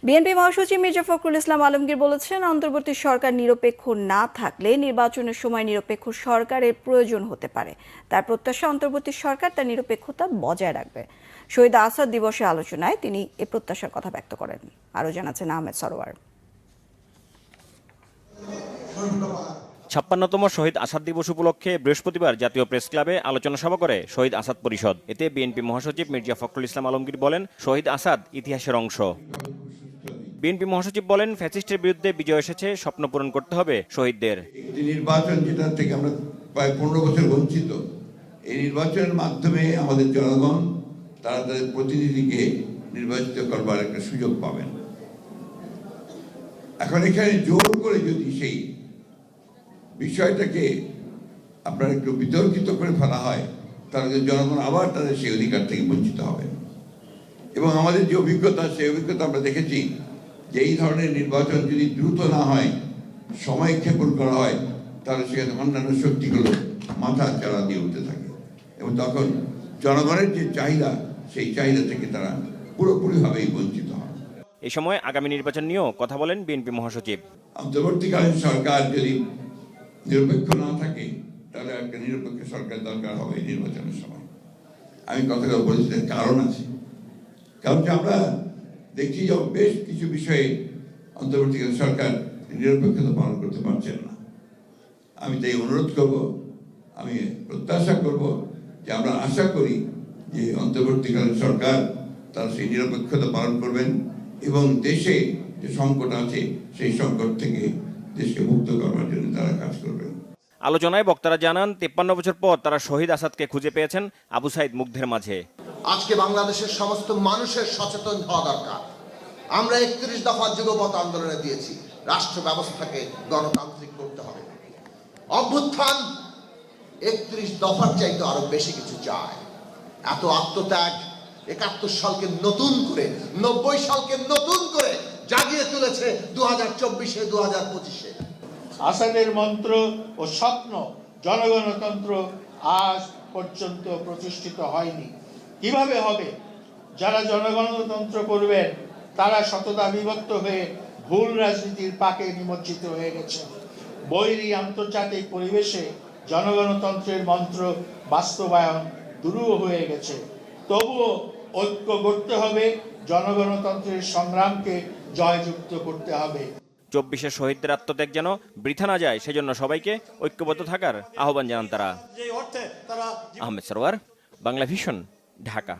BNP মহাসচিব মির্জা ফখরুল ইসলাম আলমগীর বলেছেন, অন্তর্বর্তী সরকার নিরপেক্ষ না থাকলে নির্বাচনের সময় নিরপেক্ষ সরকারের প্রয়োজন হতে পারে। তার প্রত্যাশা, অন্তর্বর্তী সরকার তার নিরপেক্ষতা বজায় রাখবে। শহীদ আসাদ দিবসে আলোচনায় তিনি এ প্রত্যাশার কথা ব্যক্ত করেন। আরও জানাচ্ছেন আহমেদ সরোয়ার। ৫৬তম শহীদ আসাদ দিবস উপলক্ষে বৃহস্পতিবার জাতীয় প্রেস ক্লাবে আলোচনা সভা করে শহীদ আসাদ পরিষদ। এতে বিএনপি মহাসচিব মির্জা ফখরুল ইসলাম আলমগীর বলেন, শহীদ আসাদ ইতিহাসের অংশ। বিএনপি মহাসচিব বলেন, ফ্যাসিস্টের বিরুদ্ধে বিজয় এসেছে, স্বপ্ন পূরণ করতে হবে শহীদদের। নির্বাচন যেটা থেকে আমরা প্রায় ১৫ বছর বঞ্চিত, এই নির্বাচনের মাধ্যমে আমাদের জনগণ তারা তাদের প্রতিনিধিকে নির্বাচিত করবার একটা সুযোগ পাবেন। এখন এখানে জোর করে যদি সেই বিষয়টাকে আপনার একটু বিতর্কিত করে ফেলা হয়, তাহলে জনগণ আবার তাদের সেই অধিকার থেকে বঞ্চিত হবে। এবং আমাদের যে অভিজ্ঞতা, সেই অভিজ্ঞতা আমরা দেখেছি যে এই ধরনের নির্বাচন যদি দ্রুত না হয়, সময় ক্ষেপণ করা হয়, তাহলে সেখানে অন্যান্য শক্তিগুলো মাথা চাড়া দিয়ে উঠতে থাকে এবং তখন জনগণের যে চাহিদা, সেই চাহিদা থেকে তারা পুরোপুরিভাবেই বঞ্চিত হয়। এই সময় আগামী নির্বাচন নিয়েও কথা বলেন বিএনপি মহাসচিব। অন্তর্বর্তীকালীন সরকার যদি নিরপেক্ষ না থাকে, তাহলে একটা নিরপেক্ষ সরকার দরকার হবে নির্বাচনের সময়। আমি কথাটা বলেছি, কারণ আছে। কারণ যে আমরা দেখছি যে বেশ কিছু বিষয়ে অন্তর্বর্তীকালীন সরকার নিরপেক্ষতা পালন করতে পারছেন না। আমি তাই অনুরোধ করব, আমি প্রত্যাশা করব যে আমরা আশা করি যে অন্তর্বর্তীকালীন সরকার তারা সেই নিরপেক্ষতা পালন করবেন এবং দেশে যে সংকট আছে, সেই সংকট থেকে দেশকে মুক্ত করবার জন্য তারা কাজ করবেন। আলোচনায় বক্তারা জানান, ৫৩ বছর পর তারা শহীদ আসাদকে খুঁজে পেয়েছেন আবু সাইদ মুগ্ধের মাঝে। আজকে বাংলাদেশের সমস্ত মানুষের সচেতন হওয়া দরকার। আমরা ৩১ দফা যুগপৎ আন্দোলনে দিয়েছি, রাষ্ট্র ব্যবস্থাকে গণতান্ত্রিক করতে হবে। অভ্যুত্থান ৩১ দফার চাইতে আরো বেশি কিছু চায়। এত আত্মত্যাগ ৭১ সালকে নতুন করে, ৯০ সালকে নতুন করে জাগিয়ে তুলেছে ২০২৪-এ, ২০২৫-এ। আসাদের মন্ত্র ও স্বপ্ন জনগণতন্ত্র আজ পর্যন্ত প্রতিষ্ঠিত হয়নি। কিভাবে হবে? যারা জনগণতন্ত্র করবেন তারা শতদা বিভক্ত হয়ে ভুল রাজনীতির পাকে নিমজ্জিত হয়ে গেছে। বৈরী আন্তর্জাতিক পরিবেশে জনগণতন্ত্রের মন্ত্র বাস্তবায়ন দুরূহ হয়ে গেছে। তবুও ঐক্য করতে হবে, জনগণতন্ত্রের সংগ্রামকে জয়যুক্ত করতে হবে। ২৪-এর শহীদদের আত্মত্যাগ যেন বৃথা না যায়, সেজন্য সবাইকে ঐক্যবদ্ধ থাকার আহ্বান জানান তারা। আহমেদ সরোয়ার, বাংলা ভিশন, ঢাকা।